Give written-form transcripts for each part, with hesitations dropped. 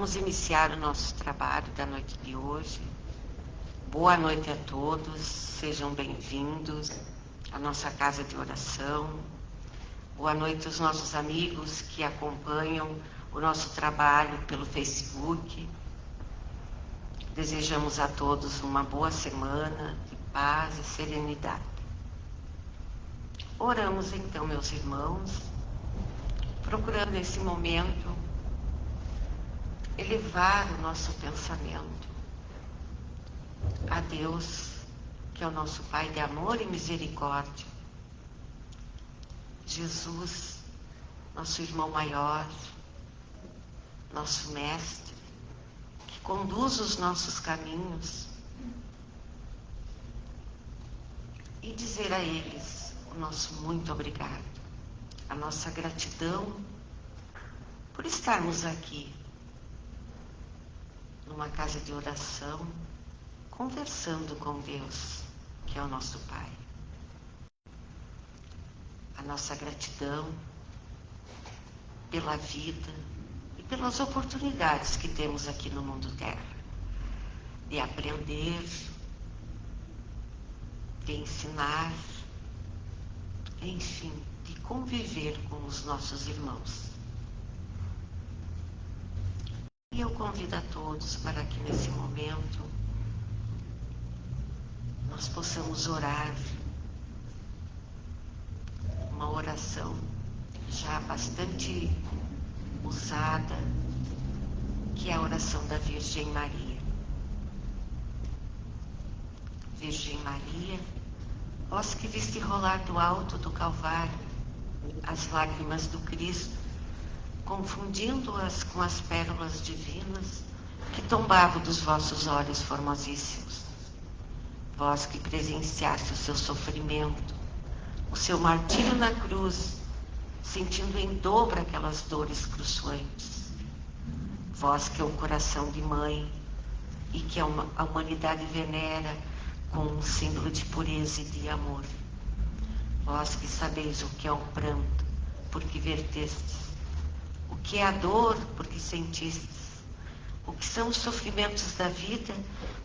Vamos iniciar o nosso trabalho da noite de hoje. Boa noite a todos, sejam bem-vindos à nossa casa de oração. Boa noite aos nossos amigos que acompanham o nosso trabalho pelo Facebook. Desejamos a todos uma boa semana de paz e serenidade. Oramos então, meus irmãos, procurando nesse momento elevar o nosso pensamento a Deus, que é o nosso Pai de amor e misericórdia. Jesus, nosso irmão maior, nosso mestre, que conduz os nossos caminhos, e dizer a eles o nosso muito obrigado, a nossa gratidão por estarmos aqui numa casa de oração, conversando com Deus, que é o nosso Pai. A nossa gratidão pela vida e pelas oportunidades que temos aqui no mundo terra, de aprender, de ensinar, enfim, de conviver com os nossos irmãos. E eu convido a todos para que nesse momento nós possamos orar uma oração já bastante usada, que é a oração da Virgem Maria. Virgem Maria, vós que viste rolar do alto do Calvário as lágrimas do Cristo, confundindo-as com as pérolas divinas que tombavam dos vossos olhos formosíssimos. Vós que presenciaste o seu sofrimento, o seu martírio na cruz, sentindo em dobro aquelas dores cruçoantes. Vós que é o coração de mãe e que a humanidade venera como um símbolo de pureza e de amor. Vós que sabeis o que é o pranto, porque vertestes, o que é a dor, porque sentistes, o que são os sofrimentos da vida,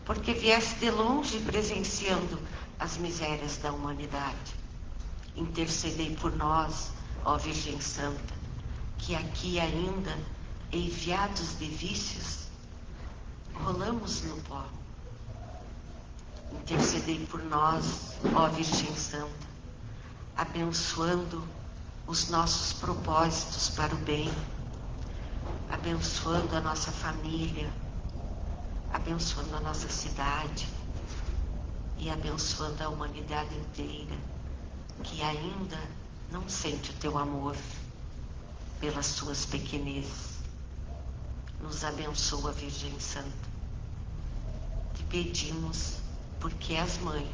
porque vieste de longe presenciando as misérias da humanidade. Intercedei por nós, ó Virgem Santa, que aqui ainda, enviados de vícios, rolamos no pó. Intercedei por nós, ó Virgem Santa, abençoando os nossos propósitos para o bem, abençoando a nossa família, abençoando a nossa cidade e abençoando a humanidade inteira, que ainda não sente o teu amor pelas suas pequenezes. Nos abençoa, Virgem Santa. Te pedimos, porque és mãe,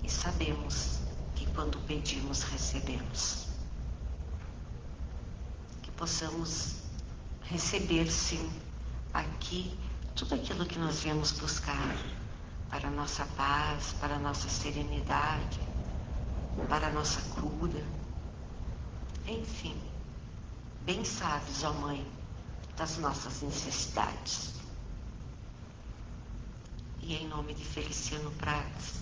e sabemos que quando pedimos, recebemos. Que possamos receber, sim, aqui tudo aquilo que nós viemos buscar para a nossa paz, para a nossa serenidade, para a nossa cura. Enfim, bem sabes, ó Mãe, das nossas necessidades. E em nome de Feliciano Prates,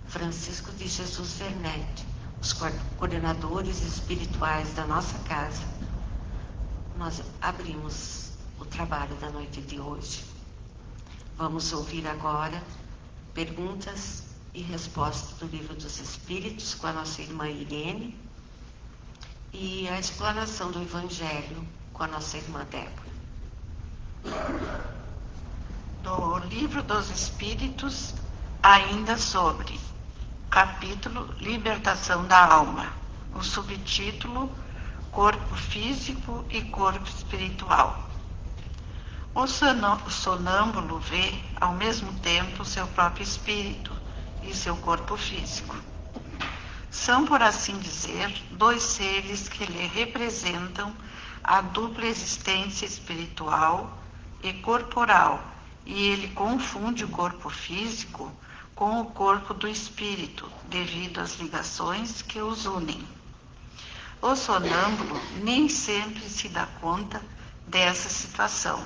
Francisco de Jesus Werneck, os coordenadores espirituais da nossa casa, nós abrimos o trabalho da noite de hoje. Vamos ouvir agora perguntas e respostas do Livro dos Espíritos com a nossa irmã Irene e a explanação do Evangelho com a nossa irmã Débora. Do Livro dos Espíritos, ainda sobre capítulo Libertação da Alma, o subtítulo Corpo Físico e Corpo Espiritual. O sonâmbulo vê, ao mesmo tempo, seu próprio espírito e seu corpo físico. São, por assim dizer, dois seres que lhe representam a dupla existência espiritual e corporal, e ele confunde o corpo físico com o corpo do espírito, devido às ligações que os unem. O sonâmbulo nem sempre se dá conta dessa situação.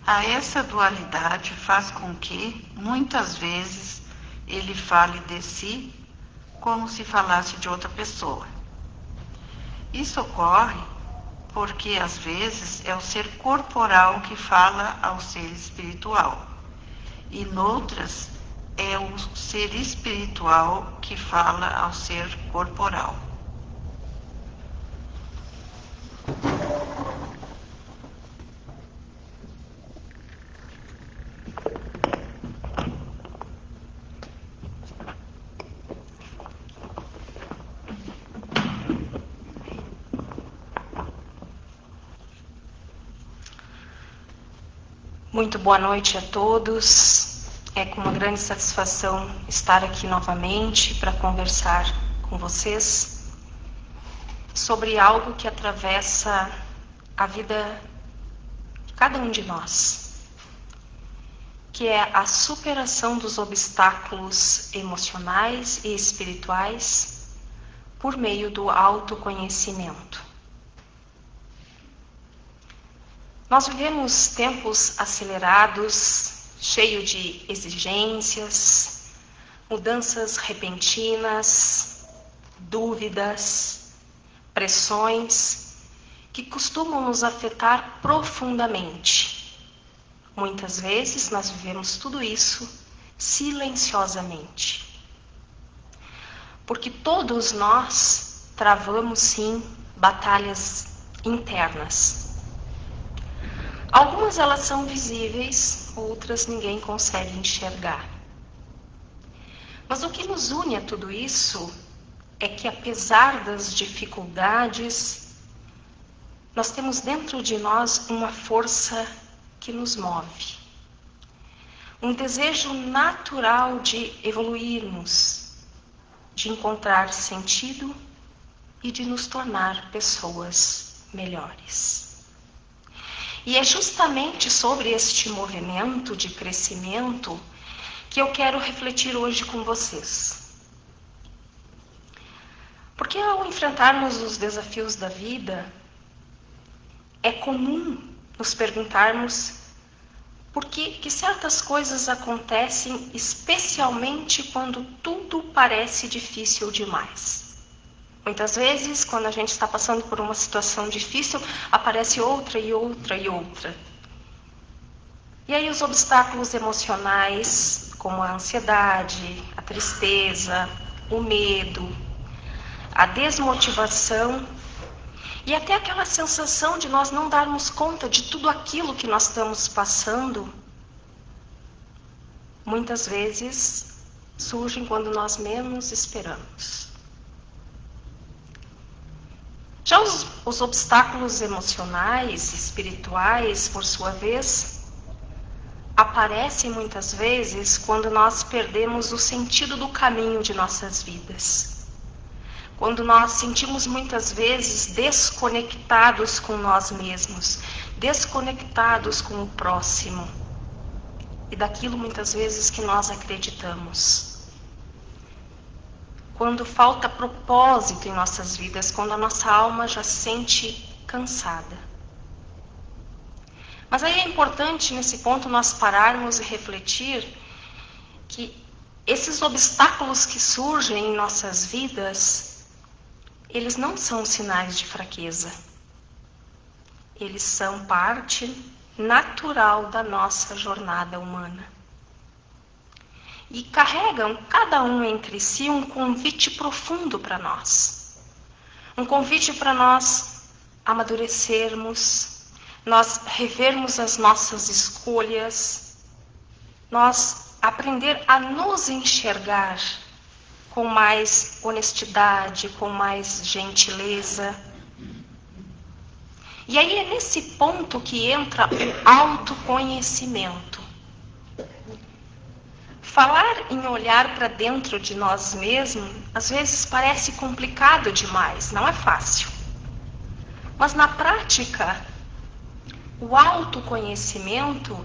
Essa dualidade faz com que, muitas vezes, ele fale de si como se falasse de outra pessoa. Isso ocorre porque, às vezes, é o ser corporal que fala ao ser espiritual, e noutras é o ser espiritual que fala ao ser corporal. Muito boa noite a todos. É com uma grande satisfação estar aqui novamente para conversar com vocês sobre algo que atravessa a vida de cada um de nós, que é a superação dos obstáculos emocionais e espirituais por meio do autoconhecimento. Nós vivemos tempos acelerados, cheios de exigências, mudanças repentinas, dúvidas, pressões que costumam nos afetar profundamente. Muitas vezes nós vivemos tudo isso silenciosamente. Porque todos nós travamos sim batalhas internas. Algumas elas são visíveis, outras ninguém consegue enxergar. Mas o que nos une a tudo isso é que, apesar das dificuldades, nós temos dentro de nós uma força que nos move. Um desejo natural de evoluirmos, de encontrar sentido e de nos tornar pessoas melhores. E é justamente sobre este movimento de crescimento que eu quero refletir hoje com vocês. Porque ao enfrentarmos os desafios da vida, é comum nos perguntarmos por que certas coisas acontecem, especialmente quando tudo parece difícil demais. Muitas vezes, quando a gente está passando por uma situação difícil, aparece outra e outra e outra. E aí os obstáculos emocionais, como a ansiedade, a tristeza, o medo, a desmotivação e até aquela sensação de nós não darmos conta de tudo aquilo que nós estamos passando, muitas vezes surgem quando nós menos esperamos. Já os obstáculos emocionais, espirituais, por sua vez, aparecem muitas vezes quando nós perdemos o sentido do caminho de nossas vidas. Quando nós sentimos muitas vezes desconectados com nós mesmos, desconectados com o próximo e daquilo muitas vezes que nós acreditamos. Quando falta propósito em nossas vidas, quando a nossa alma já se sente cansada. Mas aí é importante nesse ponto nós pararmos e refletir que esses obstáculos que surgem em nossas vidas, eles não são sinais de fraqueza. Eles são parte natural da nossa jornada humana. E carregam, cada um entre si, um convite profundo para nós. Um convite para nós amadurecermos, nós revermos as nossas escolhas, nós aprender a nos enxergar com mais honestidade, com mais gentileza. E aí é nesse ponto que entra o autoconhecimento. Falar em olhar para dentro de nós mesmos, às vezes parece complicado demais, não é fácil. Mas na prática, o autoconhecimento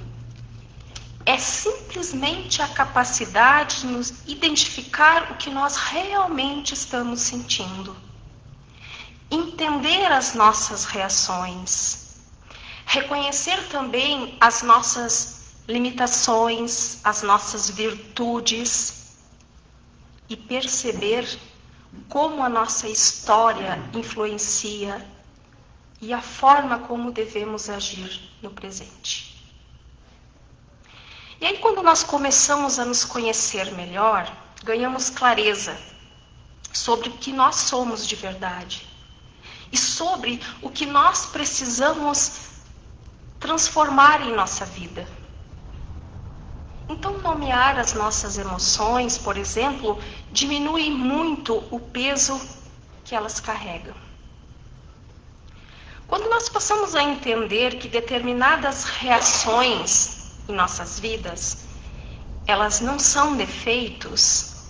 é simplesmente a capacidade de nos identificar o que nós realmente estamos sentindo. Entender as nossas reações, Reconhecer também as nossas limitações, as nossas virtudes e perceber como a nossa história influencia e a forma como devemos agir no presente. E aí, quando nós começamos a nos conhecer melhor, ganhamos clareza sobre o que nós somos de verdade e sobre o que nós precisamos transformar em nossa vida. Então, nomear as nossas emoções, por exemplo, diminui muito o peso que elas carregam. Quando nós passamos a entender que determinadas reações em nossas vidas, elas não são defeitos,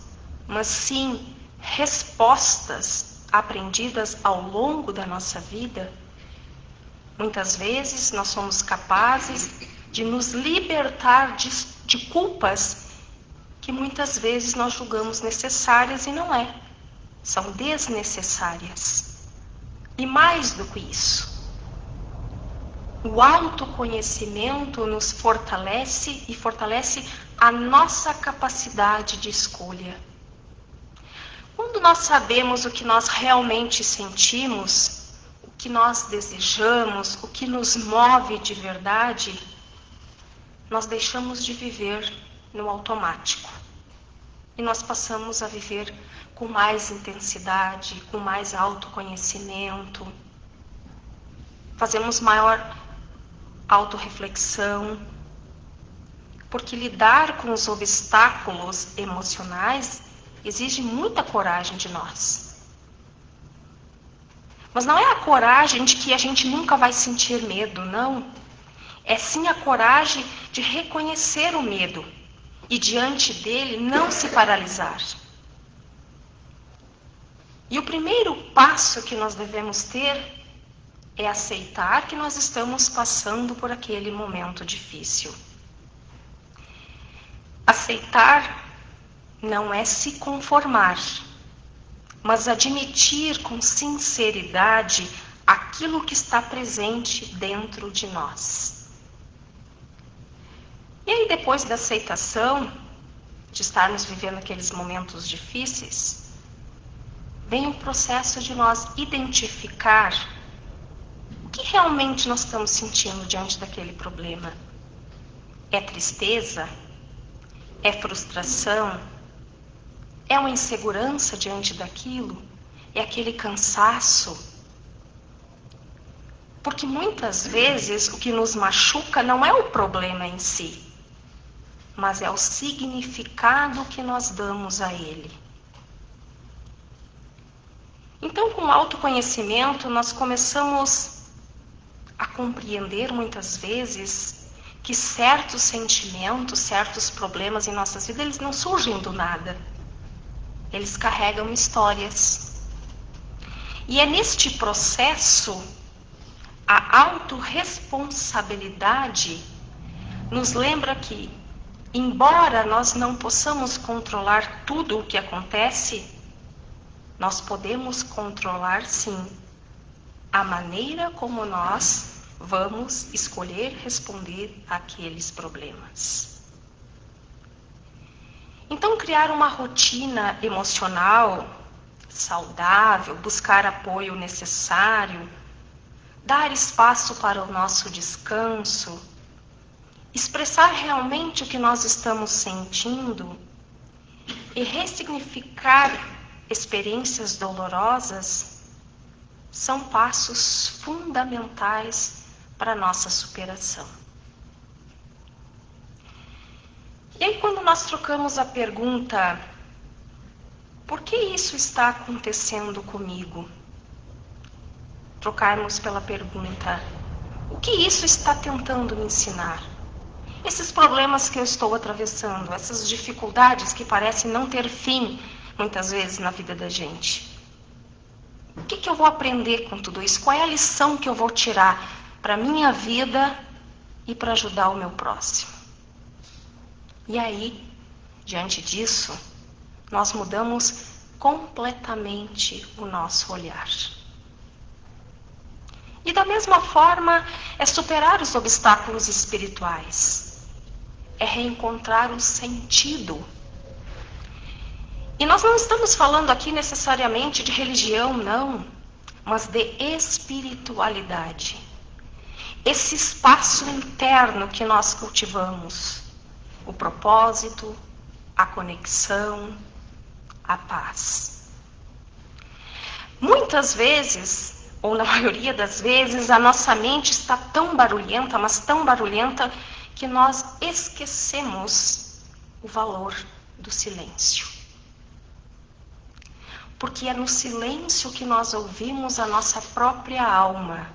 mas sim respostas aprendidas ao longo da nossa vida, muitas vezes nós somos capazes de nos libertar de culpas que muitas vezes nós julgamos necessárias e não é. São desnecessárias. E mais do que isso, o autoconhecimento nos fortalece e fortalece a nossa capacidade de escolha. Quando nós sabemos o que nós realmente sentimos, o que nós desejamos, o que nos move de verdade, nós deixamos de viver no automático. E nós passamos a viver com mais intensidade, com mais autoconhecimento. Fazemos maior autorreflexão, porque lidar com os obstáculos emocionais exige muita coragem de nós. Mas não é a coragem de que a gente nunca vai sentir medo, não. É sim a coragem de reconhecer o medo e diante dele não se paralisar. E o primeiro passo que nós devemos ter é aceitar que nós estamos passando por aquele momento difícil. Aceitar não é se conformar, mas admitir com sinceridade aquilo que está presente dentro de nós. E aí, depois da aceitação, de estarmos vivendo aqueles momentos difíceis, vem o processo de nós identificar o que realmente nós estamos sentindo diante daquele problema. É tristeza? É frustração? É uma insegurança diante daquilo? É aquele cansaço? Porque muitas vezes o que nos machuca não é o problema em si, mas é o significado que nós damos a ele. Então, com o autoconhecimento, nós começamos a compreender muitas vezes que certos sentimentos, certos problemas em nossas vidas, eles não surgem do nada. Eles carregam histórias. E é neste processo, a autorresponsabilidade nos lembra que, embora nós não possamos controlar tudo o que acontece, nós podemos controlar sim a maneira como nós vamos escolher responder àqueles problemas. Então, criar uma rotina emocional saudável, buscar apoio necessário, dar espaço para o nosso descanso, expressar realmente o que nós estamos sentindo e ressignificar experiências dolorosas são passos fundamentais para a nossa superação. E aí, quando nós trocamos a pergunta, por que isso está acontecendo comigo? Trocarmos pela pergunta, o que isso está tentando me ensinar? Esses problemas que eu estou atravessando, essas dificuldades que parecem não ter fim, muitas vezes, na vida da gente. O que eu vou aprender com tudo isso? Qual é a lição que eu vou tirar para a minha vida e para ajudar o meu próximo? E aí, diante disso, nós mudamos completamente o nosso olhar. E da mesma forma, é superar os obstáculos espirituais. É reencontrar o sentido. E nós não estamos falando aqui necessariamente de religião, não, mas de espiritualidade. Esse espaço interno que nós cultivamos, o propósito, a conexão, a paz. Muitas vezes, ou na maioria das vezes, a nossa mente está tão barulhenta, mas tão barulhenta, que nós esquecemos o valor do silêncio. Porque é no silêncio que nós ouvimos a nossa própria alma.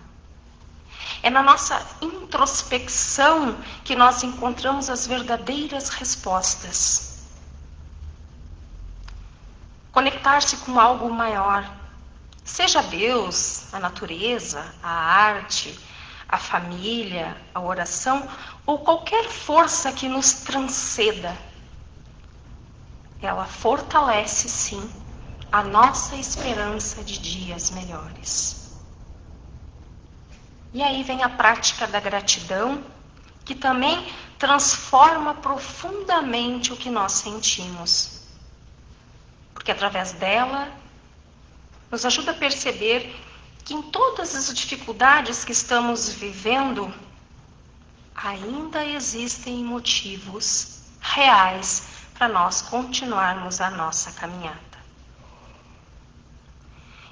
É na nossa introspecção que nós encontramos as verdadeiras respostas. Conectar-se com algo maior, seja Deus, a natureza, a arte, a família, a oração, ou qualquer força que nos transcenda, ela fortalece, sim, a nossa esperança de dias melhores. E aí vem a prática da gratidão, que também transforma profundamente o que nós sentimos. Porque através dela, nos ajuda a perceber que em todas as dificuldades que estamos vivendo, ainda existem motivos reais para nós continuarmos a nossa caminhada.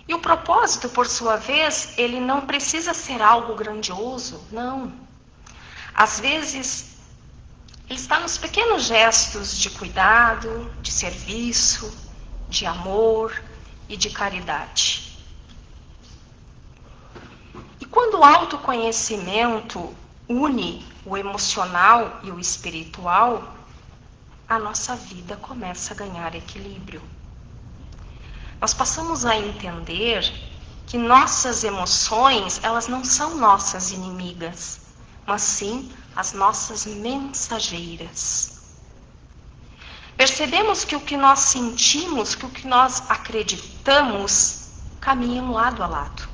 E o propósito, por sua vez, ele não precisa ser algo grandioso, não. Às vezes, ele está nos pequenos gestos de cuidado, de serviço, de amor e de caridade. E quando o autoconhecimento une o emocional e o espiritual, a nossa vida começa a ganhar equilíbrio. Nós passamos a entender que nossas emoções, elas não são nossas inimigas, mas sim as nossas mensageiras. Percebemos que o que nós sentimos, que o que nós acreditamos, caminham lado a lado.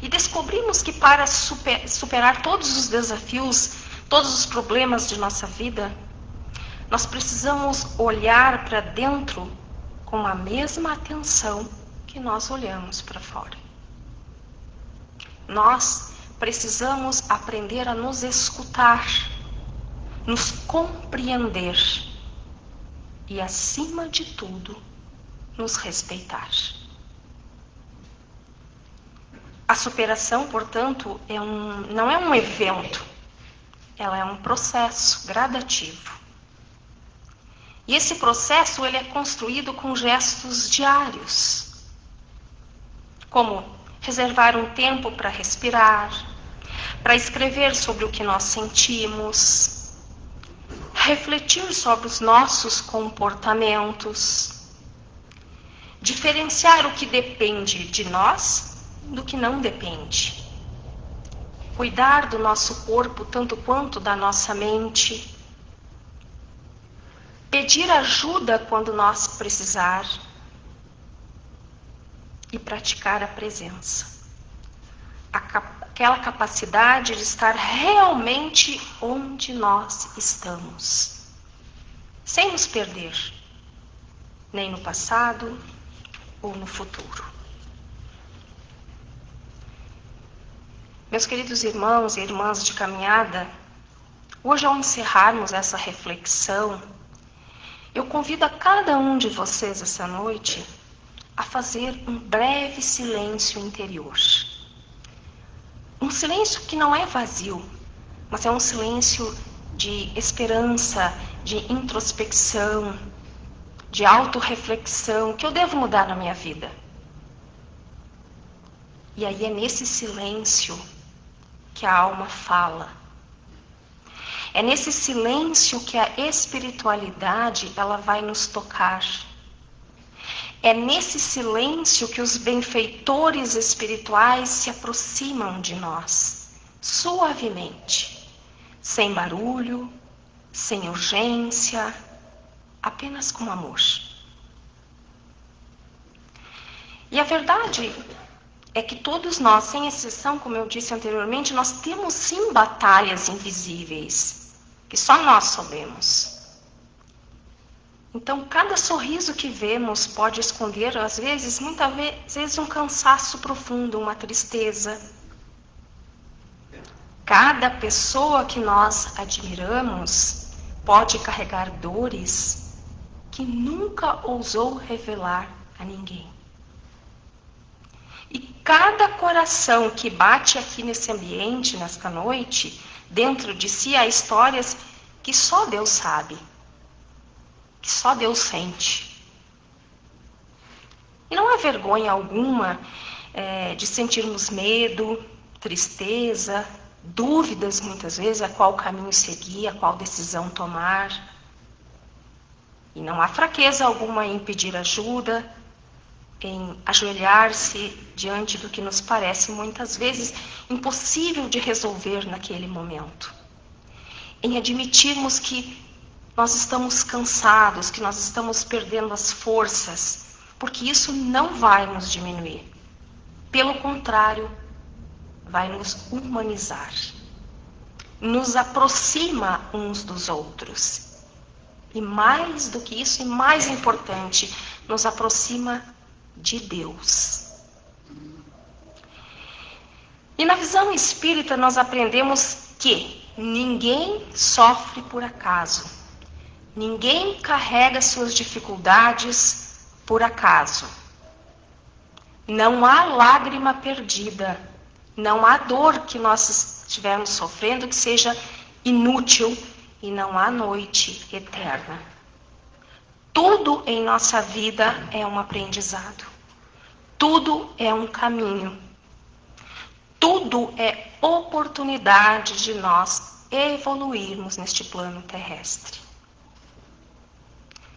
E descobrimos que para superar todos os desafios, todos os problemas de nossa vida, nós precisamos olhar para dentro com a mesma atenção que nós olhamos para fora. Nós precisamos aprender a nos escutar, nos compreender e, acima de tudo, nos respeitar. A superação, portanto, não é um evento, ela é um processo gradativo. E esse processo ele é construído com gestos diários, como reservar um tempo para respirar, para escrever sobre o que nós sentimos, refletir sobre os nossos comportamentos, diferenciar o que depende de nós do que não depende, cuidar do nosso corpo tanto quanto da nossa mente, pedir ajuda quando nós precisar e praticar a presença. Aquela capacidade de estar realmente onde nós estamos, sem nos perder, nem no passado ou no futuro. Meus queridos irmãos e irmãs de caminhada, hoje ao encerrarmos essa reflexão, eu convido a cada um de vocês essa noite a fazer um breve silêncio interior. Um silêncio que não é vazio, mas é um silêncio de esperança, de introspecção, de autorreflexão, que eu devo mudar na minha vida. E aí é nesse silêncio que a alma fala. É nesse silêncio que a espiritualidade ela vai nos tocar. É nesse silêncio que os benfeitores espirituais se aproximam de nós, suavemente, sem barulho, sem urgência, apenas com amor. E a verdade é que todos nós, sem exceção, como eu disse anteriormente, nós temos sim batalhas invisíveis, que só nós sabemos. Então, cada sorriso que vemos pode esconder, às vezes, muitas vezes, um cansaço profundo, uma tristeza. Cada pessoa que nós admiramos pode carregar dores que nunca ousou revelar a ninguém. E cada coração que bate aqui nesse ambiente, nesta noite, dentro de si há histórias que só Deus sabe, que só Deus sente. E não há vergonha alguma de sentirmos medo, tristeza, dúvidas muitas vezes a qual caminho seguir, a qual decisão tomar. E não há fraqueza alguma em pedir ajuda, em ajoelhar-se diante do que nos parece muitas vezes impossível de resolver naquele momento. Em admitirmos que nós estamos cansados, que nós estamos perdendo as forças, porque isso não vai nos diminuir. Pelo contrário, vai nos humanizar. Nos aproxima uns dos outros. E mais do que isso, e mais importante, nos aproxima de Deus. E na visão espírita nós aprendemos que ninguém sofre por acaso. Ninguém carrega suas dificuldades por acaso. Não há lágrima perdida. Não há dor que nós estivermos sofrendo que seja inútil. E não há noite eterna. Tudo em nossa vida é um aprendizado. Tudo é um caminho. Tudo é oportunidade de nós evoluirmos neste plano terrestre.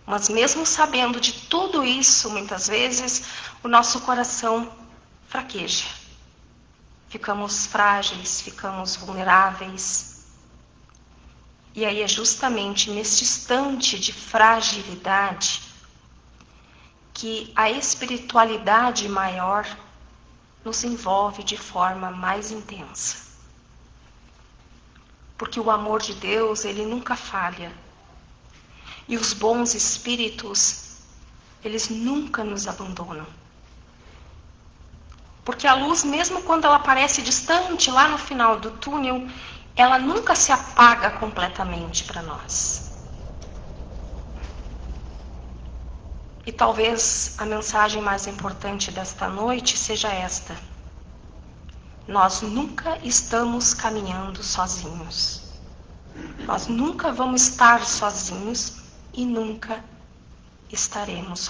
Mas mesmo sabendo de tudo isso, muitas vezes, o nosso coração fraqueja. Ficamos frágeis, ficamos vulneráveis. E aí é justamente neste instante de fragilidade que a espiritualidade maior nos envolve de forma mais intensa. Porque o amor de Deus, ele nunca falha. E os bons espíritos, eles nunca nos abandonam. Porque a luz, mesmo quando ela parece distante, lá no final do túnel, ela nunca se apaga completamente para nós. E talvez a mensagem mais importante desta noite seja esta. Nós nunca estamos caminhando sozinhos. Nós nunca vamos estar sozinhos e nunca estaremos